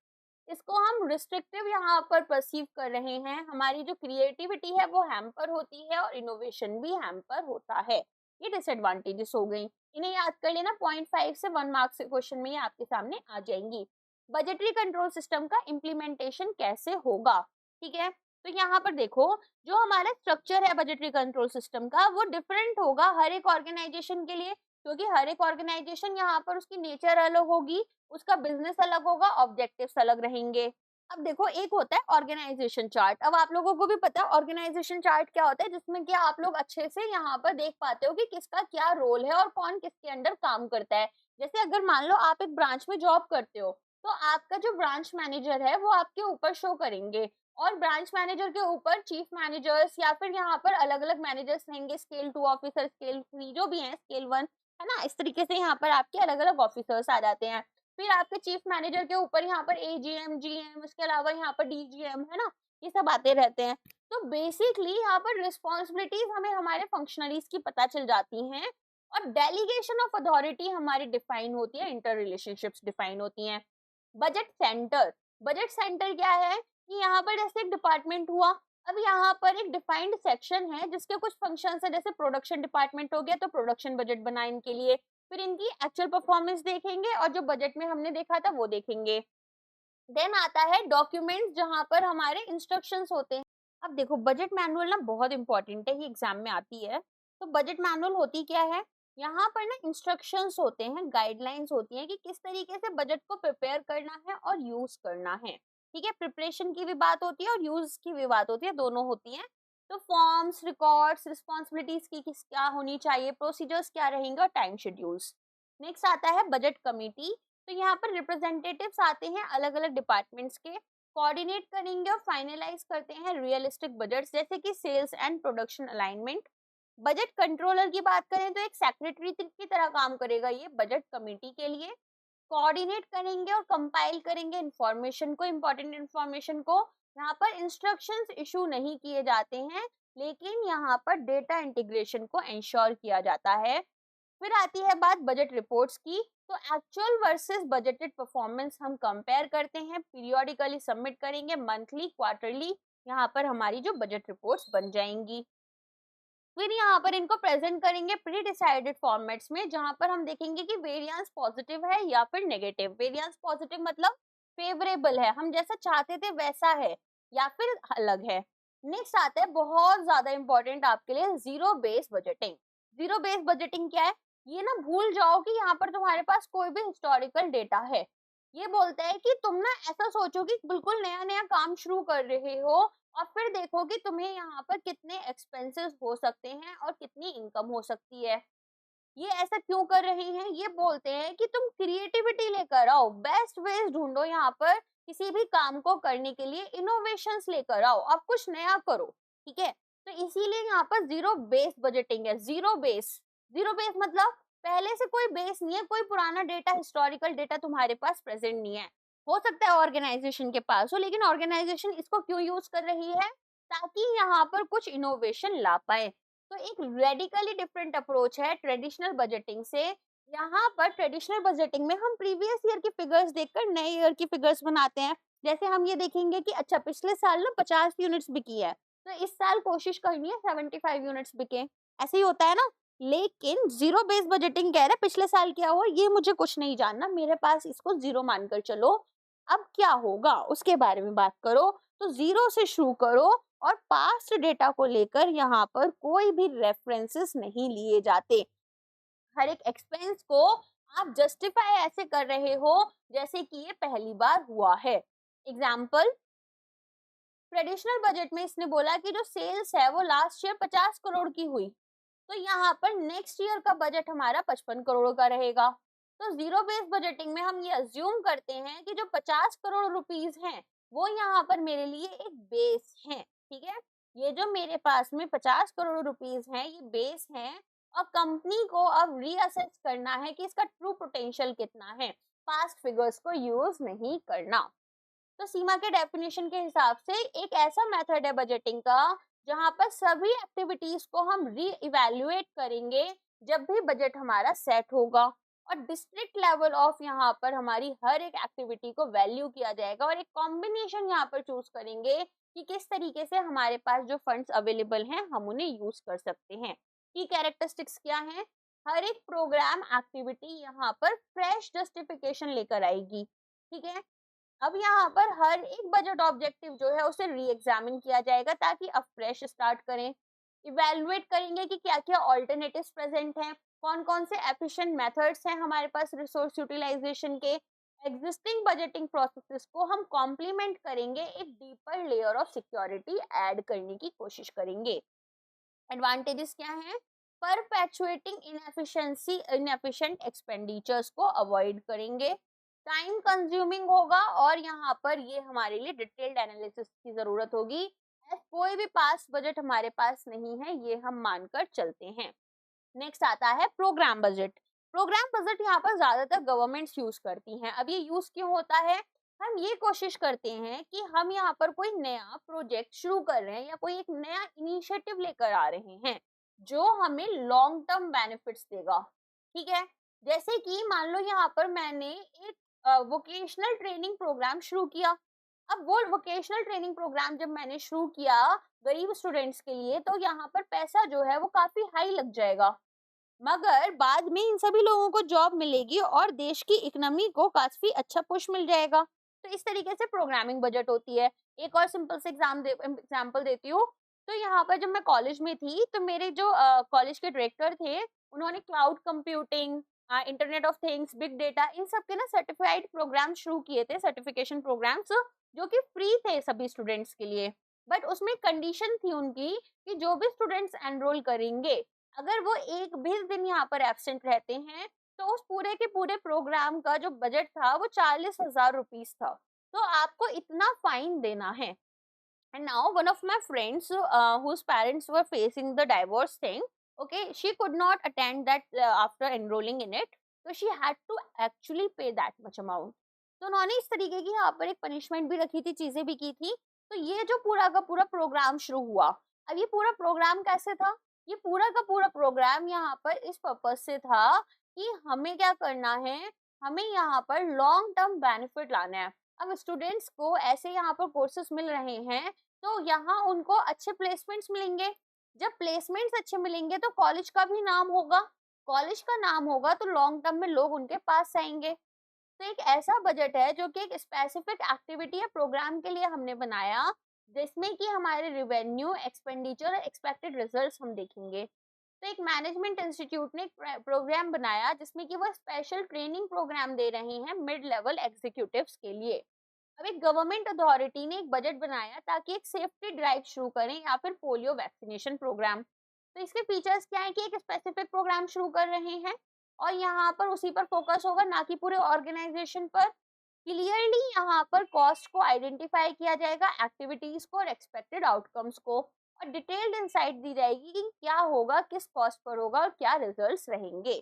इसको हम रिस्ट्रिक्टिव यहाँ पर परसीव कर रहे हैं, हमारी जो क्रिएटिविटी है वो हैम्पर होती है और इनोवेशन भी हैम्पर होता है। ये डिसएडवांटेजेस हो गई, इन्हें याद कर लेना, 0.5 से 1 मार्क्स के क्वेश्चन में ये आपके सामने आ जाएंगी। बजटरी कंट्रोल सिस्टम का इम्प्लीमेंटेशन कैसे होगा। ठीक है, तो यहाँ पर देखो जो हमारा स्ट्रक्चर है बजटरी कंट्रोल सिस्टम का वो डिफरेंट होगा हर एक ऑर्गेनाइजेशन के लिए, क्योंकि हर एक ऑर्गेनाइजेशन यहाँ पर उसकी नेचर अलग होगी, उसका बिजनेस अलग होगा, ऑब्जेक्टिव्स अलग रहेंगे। अब देखो एक होता है ऑर्गेनाइजेशन चार्ट। अब आप लोगों को भी पता है ऑर्गेनाइजेशन चार्ट क्या होता है, जिसमें कि आप लोग अच्छे से यहाँ पर देख पाते हो कि किसका क्या रोल है और कौन किसके अंडर काम करता है। जैसे अगर मान लो आप एक ब्रांच में जॉब करते हो तो आपका जो ब्रांच मैनेजर है वो आपके ऊपर शो करेंगे, और ब्रांच मैनेजर के ऊपर चीफ मैनेजर्स या फिर यहाँ पर अलग अलग मैनेजर्स रहेंगे, स्केल 2 ऑफिसर, स्केल 3 जो भी हैं, स्केल 1 है ना। इस तरीके से यहाँ पर आपके अलग अलग ऑफिसर्स आ जाते हैं। फिर आपके चीफ मैनेजर के ऊपर यहाँ पर एजीएम, जीएम, उसके अलावा यहाँ पर डीजीएम है ना, ये सब आते रहते हैं। तो बेसिकली यहाँ पर रिस्पॉन्सिबिलिटीज हमें हमारे फंक्शनरीज की पता चल जाती हैं और डेलीगेशन ऑफ अथॉरिटी हमारी डिफाइन होती है, इंटर रिलेशनशिप्स डिफाइन होती हैं। बजट सेंटर, बजट सेंटर क्या है कि यहाँ पर जैसे एक डिपार्टमेंट हुआ, अब यहाँ पर एक डिफाइंड सेक्शन है जिसके कुछ फंक्शंस है, जैसे प्रोडक्शन डिपार्टमेंट हो गया तो प्रोडक्शन बजट बना इनके लिए, फिर इनकी एक्चुअल परफॉर्मेंस देखेंगे और जो बजट में हमने देखा था वो देखेंगे। देन आता है डॉक्यूमेंट्स जहां पर हमारे इंस्ट्रक्शंस होते हैं। अब देखो बजट मैनुअल ना बहुत इंपॉर्टेंट है, ये एग्जाम में आती है। तो बजट मैनुअल होती क्या है, यहाँ पर ना इंस्ट्रक्शंस होते हैं, गाइडलाइंस होती हैं कि किस तरीके से बजट को प्रिपेयर करना है और यूज करना है। ठीक है, प्रिपरेशन की भी बात होती है और यूज की भी बात होती है, दोनों होती हैं। तो फॉर्म्स, रिकॉर्ड्स, रिस्पॉन्सिबिलिटीज की किस क्या होनी चाहिए, प्रोसीजर्स क्या रहेंगे और टाइम शेड्यूल्स। नेक्स्ट आता है बजट कमिटी। तो यहाँ पर रिप्रेजेंटेटिव्स आते हैं अलग अलग डिपार्टमेंट्स के, कोऑर्डिनेट करेंगे और फाइनलाइज करते हैं रियलिस्टिक बजट्स, जैसे कि sales and production alignment. Budget controller की बात करें तो एक सेक्रेटरी की तरह काम करेगा ये बजट कमेटी के लिए। कोऑर्डिनेट करेंगे और कंपाइल करेंगे इंफॉर्मेशन को, इंपॉर्टेंट इंफॉर्मेशन को। यहाँ पर इंस्ट्रक्शंस इशू नहीं किए जाते हैं, लेकिन यहाँ पर डेटा इंटीग्रेशन को इंश्योर किया जाता है। फिर आती है बात बजट रिपोर्ट्स की। तो एक्चुअल वर्सेस बजटेड परफॉर्मेंस हम कंपेयर करते हैं, पीरियोडिकली सबमिट करेंगे, मंथली, क्वार्टरली, यहाँ पर हमारी जो बजट रिपोर्ट्स बन जाएंगी। फिर यहाँ पर इनको प्रेजेंट करेंगे प्री डिसाइडेड फॉर्मेट्स में, जहां पर हम देखेंगे कि वेरिएंस पॉजिटिव है या फिर नेगेटिव। वेरिएंस पॉजिटिव मतलब फेवरेबल है, हम जैसा चाहते थे वैसा है, या फिर अलग है। नेक्स्ट आता है बहुत ज्यादा इंपॉर्टेंट आपके लिए, zero base budgeting. Zero base budgeting क्या है, ये ना भूल जाओ कि यहाँ पर तुम्हारे पास कोई भी हिस्टोरिकल डेटा है। ये बोलता है कि तुम ना ऐसा सोचो कि बिल्कुल नया नया काम शुरू कर रहे हो, और फिर देखो कि तुम्हें यहाँ पर कितने एक्सपेंसेस हो सकते हैं और कितनी इनकम हो सकती है। ये ऐसा क्यों कर रहे हैं, ये बोलते हैं कि तुम क्रिएटिविटी लेकर आओ, बेस्ट वेज ढूंढो, यहाँ पर किसी भी काम को करने के लिए इनोवेशंस लेकर आओ, आप कुछ नया करो। ठीक है, तो इसीलिए यहाँ पर जीरो बेस बजटिंग है। जीरो बेस, जीरो बेस मतलब पहले से कोई बेस नहीं है, कोई पुराना डेटा, हिस्टोरिकल डेटा तुम्हारे पास प्रेजेंट नहीं है। हो सकता है ऑर्गेनाइजेशन के पास हो, लेकिन ऑर्गेनाइजेशन इसको क्यों यूज कर रही है, ताकि यहाँ पर कुछ इनोवेशन ला पाए। तो एक रेडिकली डिफरेंट अप्रोच है ट्रेडिशनल बजटिंग से। यहाँ पर ट्रेडिशनल बजटिंग में हम प्रीवियस ईयर की फिगर्स देखकर नए ईयर की फिगर्स बनाते हैं। जैसे हम ये देखेंगे कि अच्छा पिछले साल ना 50 यूनिट्स बिकी है, तो इस साल कोशिश करनी है 75 यूनिट्स बिके, ऐसे ही होता है ना। लेकिन जीरो बेस बजटिंग कह रहा है पिछले साल क्या हुआ ये मुझे कुछ नहीं जानना, मेरे पास इसको जीरो मानकर चलो, अब क्या होगा उसके बारे में बात करो। तो जीरो से शुरू करो, और पास्ट डेटा को लेकर यहाँ पर कोई भी रेफरेंसेस नहीं लिए जाते। हर एक एक्सपेंस को आप जस्टिफाई ऐसे कर रहे हो जैसे कि ये पहली बार हुआ है। एग्जाम्पल, ट्रेडिशनल बजट में इसने बोला कि जो सेल्स है वो लास्ट ईयर 50 करोड़ की हुई, तो यहाँ पर नेक्स्ट ईयर का बजट हमारा 55 करोड़ का रहेगा। तो जीरो बेस बजटिंग में हम ये अज्यूम करते हैं कि जो 50 करोड़ रुपीस हैं वो यहाँ पर मेरे लिए एक बेस है। ठीक है, ये जो मेरे पास में 50 करोड़ रुपीस हैं ये बेस हैं, और कंपनी को अब रीअसेस करना है कि इसका ट्रू पोटेंशियल कितना है, पास्ट फिगर्स को यूज नहीं करना। तो सीमा के डेफिनेशन के हिसाब से एक ऐसा मेथड है बजटिंग का जहां पर सभी एक्टिविटीज को हम री इवेल्युएट करेंगे जब भी बजट हमारा सेट होगा, और डिस्ट्रिक्ट लेवल ऑफ यहाँ पर हमारी हर एक एक्टिविटी को वैल्यू किया जाएगा, और एक कॉम्बिनेशन यहाँ पर चूज करेंगे कि किस तरीके से हमारे पास जो फंड्स अवेलेबल हैं हम उन्हें यूज कर सकते हैं। की कैरेक्टरिस्टिक्स क्या है, हर एक प्रोग्राम एक्टिविटी यहाँ पर फ्रेश जस्टिफिकेशन लेकर आएगी। ठीक है, अब यहाँ पर हर एक बजट ऑब्जेक्टिव जो है उसे री एग्जामिन किया जाएगा ताकि अब फ्रेश स्टार्ट करें। इवेलुएट करेंगे कि क्या क्या ऑल्टरनेटिव्स प्रेजेंट हैं, कौन कौन से एफिशिएंट मेथड्स हैं हमारे पास रिसोर्स यूटिलाइजेशन के। एग्जिस्टिंग बजटिंग प्रोसेसेस को हम कॉम्प्लीमेंट करेंगे, एक deeper layer of security add करने की कोशिश करेंगे। एडवांटेजेस क्या हैं, परपेचुएटिंग इनएफिशिएंट एक्सपेंडिचर्स को अवॉइड करेंगे, टाइम कंज्यूमिंग होगा, और यहाँ पर ये हमारे लिए डिटेल्ड एनालिसिस की जरूरत होगी। कोई भी पास बजट हमारे पास नहीं है ये हम मानकर चलते हैं। नेक्स्ट आता है प्रोग्राम बजट। प्रोग्राम बजट यहाँ पर ज्यादातर गवर्नमेंट्स यूज करती हैं। अब ये यूज क्यों होता है, हम ये कोशिश करते हैं कि हम यहाँ पर कोई नया प्रोजेक्ट शुरू कर रहे हैं या कोई एक नया इनिशिएटिव लेकर आ रहे हैं, जो हमें लॉन्ग टर्म बेनिफिट्स देगा, ठीक है। जैसे कि मान लो यहाँ पर मैंने एक वोकेशनल ट्रेनिंग प्रोग्राम शुरू किया। अब वो वोकेशनल ट्रेनिंग प्रोग्राम जब मैंने शुरू किया गरीब स्टूडेंट्स के लिए, तो यहाँ पर पैसा जो है वो काफी हाई लग जाएगा, मगर बाद में इन सभी लोगों को जॉब मिलेगी और देश की इकोनॉमी को काफी अच्छा पुश मिल जाएगा। तो इस तरीके से प्रोग्रामिंग बजट होती है। एक और सिंपल से एग्जाम्पल देती हूँ। तो यहाँ पर जब मैं कॉलेज में थी तो मेरे जो कॉलेज के डायरेक्टर थे, उन्होंने cloud computing, internet of things, big data, इन सब के ना सर्टिफाइड प्रोग्राम शुरू किए थे, सर्टिफिकेशन प्रोग्राम्स, जो कि फ्री थे सभी स्टूडेंट्स के लिए। बट उसमें कंडीशन थी उनकी कि जो भी स्टूडेंट्स एनरोल करेंगे, अगर वो एक भी दिन यहाँ पर एब्सेंट रहते हैं, तो उस पूरे के पूरे प्रोग्राम का जो बजट था वो 40,000 रुपीज था। तो आपको इतना फाइन देना है। And now one of my friends whose parents were facing the divorce thing, okay, she could not attend that after enrolling in it, so she had to actually pay that much amount. तो उन्होंने इस तरीके की यहाँ पर एक punishment भी रखी थी, चीजें भी की थी। तो ये जो पूरा का पूरा प्रोग्राम शुरू हुआ, अब ये पूरा प्रोग्राम कैसे था? ये पूरा का पूरा प्रोग्राम यहाँ पर इस पर्पज से था कि हमें क्या करना है, हमें यहाँ पर लॉन्ग टर्म बेनिफिट लाना है। अब स्टूडेंट्स को ऐसे यहाँ पर कोर्सेज मिल रहे हैं, तो यहाँ उनको अच्छे प्लेसमेंट्स मिलेंगे। जब प्लेसमेंट्स अच्छे मिलेंगे तो कॉलेज का भी नाम होगा, कॉलेज का नाम होगा तो लॉन्ग टर्म में लोग उनके पास आएंगे। तो एक ऐसा बजट है जो कि एक स्पेसिफिक एक्टिविटी या प्रोग्राम के लिए हमने बनाया, जिसमें कि हमारे रिवेन्यू, एक्सपेंडिचर और एक्सपेक्टेड रिजल्ट्स हम देखेंगे। तो एक मैनेजमेंट इंस्टीट्यूट ने एक प्रोग्राम बनाया जिसमें कि वो स्पेशल ट्रेनिंग प्रोग्राम दे रहे हैं मिड लेवल एग्जीक्यूटिव्स के लिए। अब एक गवर्नमेंट अथॉरिटी ने एक बजट बनाया ताकि एक सेफ्टी ड्राइव शुरू करें या फिर पोलियो वैक्सीनेशन प्रोग्राम। तो इसके फीचर्स क्या है कि एक स्पेसिफिक प्रोग्राम शुरू कर रहे हैं और यहाँ पर उसी पर फोकस होगा, ना कि पूरे ऑर्गेनाइजेशन पर। क्लियरली यहाँ पर कॉस्ट को आइडेंटिफाई किया जाएगा, एक्टिविटीज को और एक्सपेक्टेड आउटकम्स को, और डिटेल्ड इंसाइट दी जाएगी कि क्या होगा, किस कॉस्ट पर होगा और क्या रिजल्ट्स रहेंगे।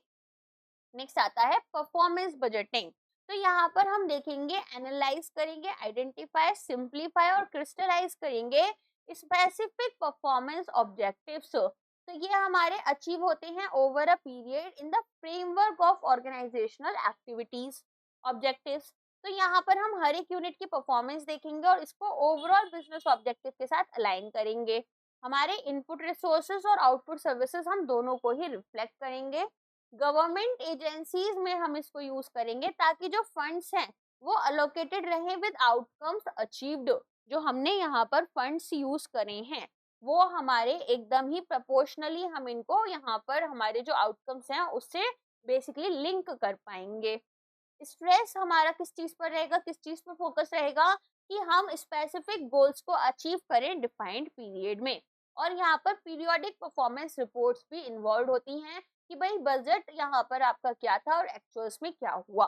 नेक्स्ट आता है परफॉर्मेंस बजटिंग। तो यहाँ पर हम देखेंगे, एनालाइज करेंगे, आइडेंटिफाई, सिंप्लीफाई और क्रिस्टलाइज करेंगे स्पेसिफिक परफॉर्मेंस ऑब्जेक्टिव्स। तो ये हमारे अचीव होते हैं over a period in the framework of organisational activities objectives. तो यहाँ पर हम हर एक यूनिट की परफॉर्मेंस देखेंगे और इसको ओवरऑल बिजनेस ऑब्जेक्टिव के साथ अलाइन करेंगे। हमारे इनपुट रिसोर्सेज और आउटपुट सर्विसेज हम दोनों को ही रिफ्लेक्ट करेंगे। गवर्नमेंट एजेंसीज में हम इसको यूज करेंगे ताकि जो फंड्स हैं वो अलोकेटेड रहे विद आउटकम्स अचीव्ड। जो हमने यहाँ पर फंड्स यूज करे हैं वो हमारे एकदम ही प्रोपोर्शनली हम इनको यहाँ पर हमारे जो आउटकम्स हैं उससे बेसिकली लिंक कर पाएंगे। स्ट्रेस हमारा किस चीज पर रहेगा, किस चीज पर फोकस रहेगा कि हम स्पेसिफिक गोल्स को अचीव करें डिफाइंड पीरियड में। और यहाँ पर पीरियोडिक परफॉर्मेंस रिपोर्ट्स भी इन्वॉल्व होती हैं कि भाई बजट यहाँ पर आपका क्या था और एक्चुअल्स में क्या हुआ।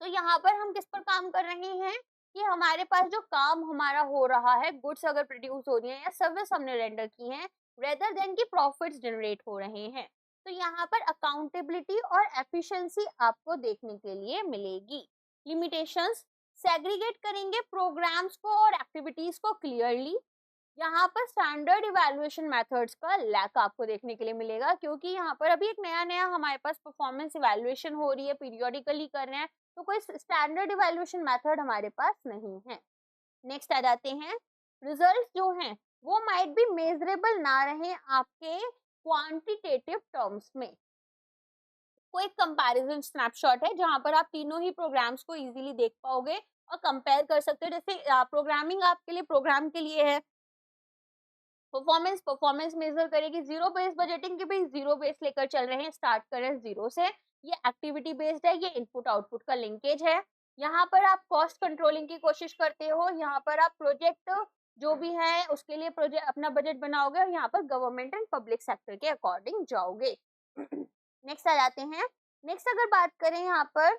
तो यहाँ पर हम किस पर काम कर रहे हैं कि हमारे पास जो काम हमारा हो रहा है, गुड्स अगर प्रोड्यूस हो रही है या सर्विस हमने रेंडर की है, रेदर देन की प्रॉफिट्स जनरेट हो रहे हैं। तो यहाँ पर अकाउंटेबिलिटी और एफिशिएंसी आपको देखने के लिए मिलेगी। लिमिटेशंस, सेग्रीगेट करेंगे प्रोग्राम्स को और एक्टिविटीज को क्लियरली। यहाँ पर स्टैंडर्ड इवैल्यूएशन मेथड्स का लैक आपको देखने के लिए मिलेगा, क्योंकि यहाँ पर अभी एक नया नया हमारे पास परफॉर्मेंस इवैल्यूएशन हो रही है, पीरियोडिकली कर रहे हैं, तो कोई स्टैंडर्ड इवैल्यूएशन मेथड हमारे पास नहीं है। नेक्स्ट आ जाते हैं, रिजल्ट जो हैं वो माइट बी मेजरेबल ना रहे आपके क्वांटिटेटिव टर्म्स में। कोई कंपैरिजन स्नैपशॉट है जहां पर आप तीनों ही प्रोग्राम्स को इजीली देख पाओगे और कंपेयर कर सकते हो। जैसे प्रोग्रामिंग आपके लिए प्रोग्राम के लिए है, परफॉर्मेंस मेजर करेगी। जीरो बेस्ड बजटिंग के भी जीरो बेस लेकर चल रहे हैं, स्टार्ट कर रहे हैं जीरो से। ये एक्टिविटी बेस्ड है, ये इनपुट आउटपुट का लिंकेज है। यहाँ पर आप कॉस्ट कंट्रोलिंग की कोशिश करते हो, यहाँ पर आप प्रोजेक्ट जो भी है उसके लिए प्रोजेक्ट अपना बजट बनाओगे और यहाँ पर गवर्नमेंट एंड पब्लिक सेक्टर के अकॉर्डिंग जाओगे। नेक्स्ट आ जाते हैं। नेक्स्ट अगर बात करें, यहाँ पर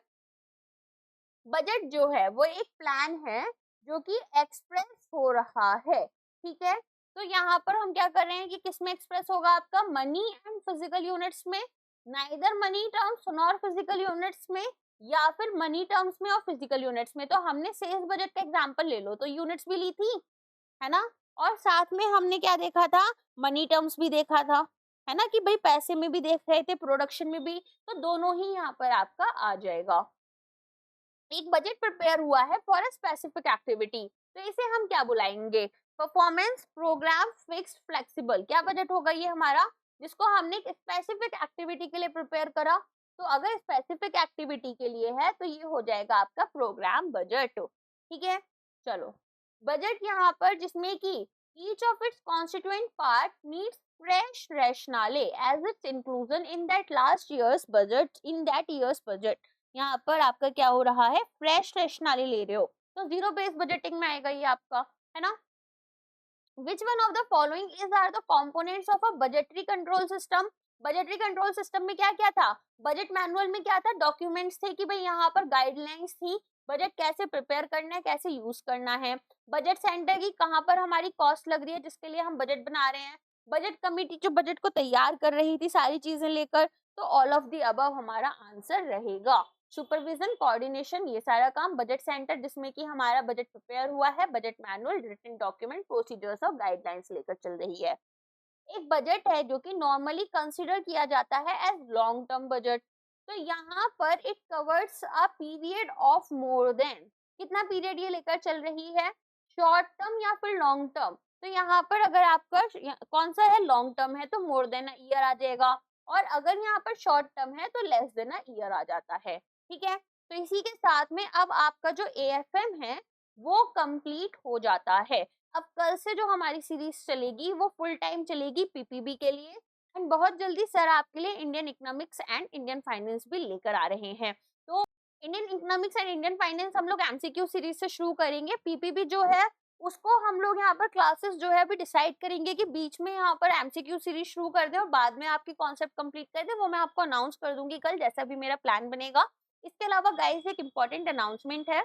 बजट जो है वो एक प्लान है जो कि एक्सप्रेस हो रहा है, ठीक है। तो यहाँ पर हम क्या कर रहे हैं कि किसमें एक्सप्रेस होगा आपका, मनी एंड फिजिकल यूनिट्स में, neither money terms nor physical units में, या फिर मनी टर्म्स में और फिजिकल यूनिट्स में। तो हमने सेल्स बजट का एग्जांपल ले लो तो यूनिट्स भी ली थी, है ना, और साथ में हमने क्या देखा था, मनी टर्म्स भी देखा था। है ना, कि भाई पैसे में भी देख रहे थे, प्रोडक्शन में भी, तो दोनों ही यहाँ पर आपका आ जाएगा। एक बजट प्रिपेयर हुआ है फॉर अ स्पेसिफिक एक्टिविटी, तो इसे हम क्या बुलाएंगे? Performance programme fixed flexible. क्या बजट होगा ये हमारा, जिसको हमने एक स्पेसिफिक एक्टिविटी के लिए प्रिपेयर करा? तो अगर स्पेसिफिक एक्टिविटी के लिए है तो ये हो जाएगा आपका प्रोग्राम बजट। ठीक है, चलो, बजट यहाँ पर जिसमें कि each of its constituent part needs fresh rationale as its inclusion in that last year's budget, in that year's budget। यहाँ पर आपका क्या हो रहा है, फ्रेश रैशनैलिटी ले रहे हो, तो जीरो बेस्ड बजटिंग में आएगा ये आपका, है ना। Which one of the following is are the components of a budgetary control system? Budgetary control system में क्या क्या था, बजट मैनुअल में क्या था, डॉक्यूमेंट्स थे कि भाई यहाँ पर गाइडलाइंस थी, बजट कैसे प्रिपेयर करना है, कैसे यूज करना है, बजट सेंटर की कहाँ पर हमारी कॉस्ट लग रही है जिसके लिए हम बजट बना रहे हैं, बजट कमेटी जो बजट को तैयार कर रही थी सारी चीजें लेकर, तो ऑल ऑफ द अबव हमारा आंसर रहेगा। सुपरविजन कोऑर्डिनेशन ये सारा काम बजट सेंटर, जिसमें कि हमारा बजट प्रिपेयर हुआ है, budget manual, written document, procedures और गाइडलाइंस लेकर चल रही है। एक बजट है जो कि नॉर्मली कंसीडर किया जाता है एज लॉन्ग टर्म बजट, तो यहाँ पर it covers a period of more than, कितना पीरियड ये लेकर चल रही है, शॉर्ट टर्म या फिर लॉन्ग टर्म। तो यहाँ पर अगर आपका कौन सा है, लॉन्ग टर्म है तो मोर देन अ ईयर आ जाएगा, और अगर यहाँ पर शॉर्ट टर्म है तो लेस देन अ ईयर आ जाता है। ठीक है, तो इसी के साथ में अब आपका जो एएफएम है वो कंप्लीट हो जाता है। अब कल से जो हमारी सीरीज चलेगी वो फुल टाइम चलेगी पीपीबी के लिए, एंड बहुत जल्दी सर आपके लिए Indian economics and Indian finance भी लेकर आ रहे हैं। तो Indian economics and Indian finance हम लोग एमसीक्यू सीरीज से शुरू करेंगे, पीपीबी जो है उसको हम लोग यहाँ पर क्लासेस जो है अभी डिसाइड करेंगे कि बीच में यहाँ पर एमसीक्यू सीरीज शुरू कर दें और बाद में आपकी कॉन्सेप्ट कंप्लीट कर दें, वो मैं आपको अनाउंस कर दूंगी कल, जैसा भी मेरा प्लान बनेगा। इसके अलावा गाइस एक इम्पॉर्टेंट अनाउंसमेंट है,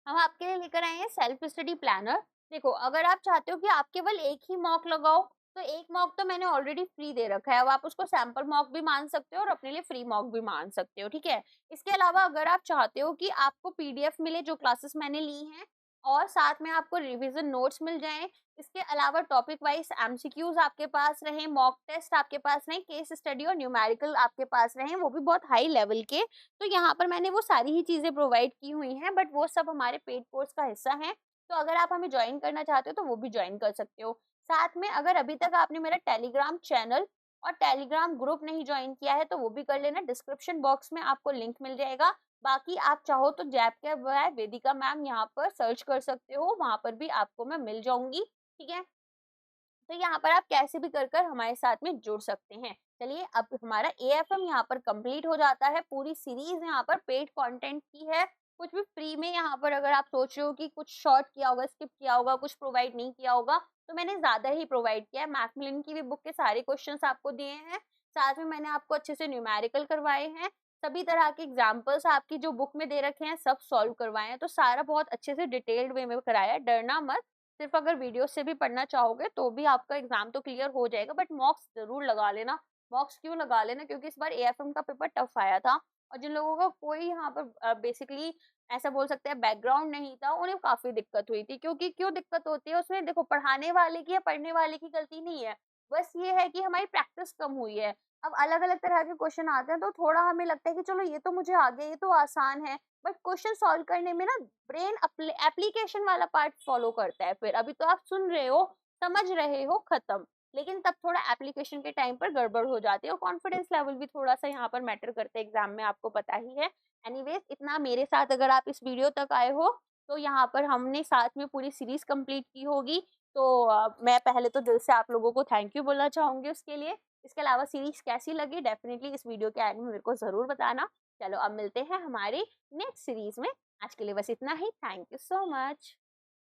हम आपके लिए लेकर आए हैं सेल्फ स्टडी प्लानर। देखो, अगर आप चाहते हो कि आप केवल एक ही मॉक लगाओ, तो एक मॉक तो मैंने ऑलरेडी फ्री दे रखा है, अब आप उसको सैंपल मॉक भी मान सकते हो और अपने लिए फ्री मॉक भी मान सकते हो। ठीक है, इसके अलावा अगर आप चाहते हो कि आपको पीडीएफ मिले जो क्लासेस मैंने ली हैं, और साथ में आपको रिवीजन नोट्स मिल जाएं, इसके अलावा टॉपिक वाइज एमसीक्यूज आपके पास रहे, मॉक टेस्ट आपके पास रहे, केस स्टडी और न्यूमेरिकल आपके पास रहे, वो भी बहुत हाई लेवल के, तो यहाँ पर मैंने वो सारी ही चीजें प्रोवाइड की हुई हैं, बट वो सब हमारे पेड कोर्स का हिस्सा है। तो अगर आप हमें ज्वाइन करना चाहते हो तो वो भी ज्वाइन कर सकते हो। साथ में अगर अभी तक आपने मेरा टेलीग्राम चैनल और टेलीग्राम ग्रुप नहीं ज्वाइन किया है तो वो भी कर लेना, डिस्क्रिप्शन बॉक्स में आपको लिंक मिल जाएगा। बाकी आप चाहो तो जैप के बजाय वेदिका मैम यहाँ पर सर्च कर सकते हो, वहां पर भी आपको मैं मिल जाऊंगी। ठीक है, तो यहाँ पर आप कैसे भी कर हमारे साथ में जुड़ सकते हैं। चलिए, अब हमारा एएफएम यहाँ पर कंप्लीट हो जाता है, पूरी सीरीज यहाँ पर पेड कंटेंट की है, कुछ भी फ्री में यहाँ पर अगर आप सोच रहे हो कि कुछ शॉर्ट किया होगा, स्किप किया होगा, कुछ प्रोवाइड नहीं किया होगा, तो मैंने ज्यादा ही प्रोवाइड किया है। मैकमिलन की भी बुक के सारे क्वेश्चंस आपको दिए हैं, साथ में मैंने आपको अच्छे से न्यूमेरिकल करवाए हैं, सभी तरह के एग्जाम्पल्स आपकी जो बुक में दे रखे हैं सब सॉल्व करवाए हैं, तो सारा बहुत अच्छे से डिटेल्ड वे में कराया है, डरना मत। सिर्फ अगर वीडियो से भी पढ़ना चाहोगे तो भी आपका एग्जाम तो क्लियर हो जाएगा, बट मॉक्स जरूर लगा लेना। मॉक्स क्यों लगा लेना, क्योंकि इस बार एएफएम का पेपर टफ आया था, और जिन लोगों का कोई यहाँ पर बेसिकली ऐसा बोल सकते हैं बैकग्राउंड नहीं था, उन्हें काफी दिक्कत हुई थी। क्योंकि क्यों दिक्कत होती है उसमें, देखो, पढ़ाने वाले की या पढ़ने वाले की गलती नहीं है, बस ये है कि हमारी प्रैक्टिस कम हुई है। अब अलग अलग तरह के क्वेश्चन आते हैं तो थोड़ा हमें लगता है कि चलो ये तो मुझे आ गया, ये तो आसान है, बट क्वेश्चन सॉल्व करने में ना ब्रेन एप्लीकेशन वाला पार्ट फॉलो करता है। फिर अभी तो आप सुन रहे हो, समझ रहे हो, खत्म, लेकिन तब थोड़ा एप्लीकेशन के टाइम पर गड़बड़ हो जाती है, और कॉन्फिडेंस लेवल भी थोड़ा सा यहाँ पर मैटर करते हैं एग्जाम में, आपको पता ही है। एनीवेज, इतना मेरे साथ अगर आप इस वीडियो तक आए हो तो यहाँ पर हमने साथ में पूरी सीरीज कंप्लीट की होगी, तो मैं पहले तो दिल से आप लोगों को थैंक यू बोलना चाहूंगी उसके लिए। इसके अलावा सीरीज कैसी लगी डेफिनेटली इस वीडियो के एंड में मेरे को जरूर बताना। चलो, अब मिलते हैं हमारी नेक्स्ट सीरीज में, आज के लिए बस इतना ही। Thank you so much.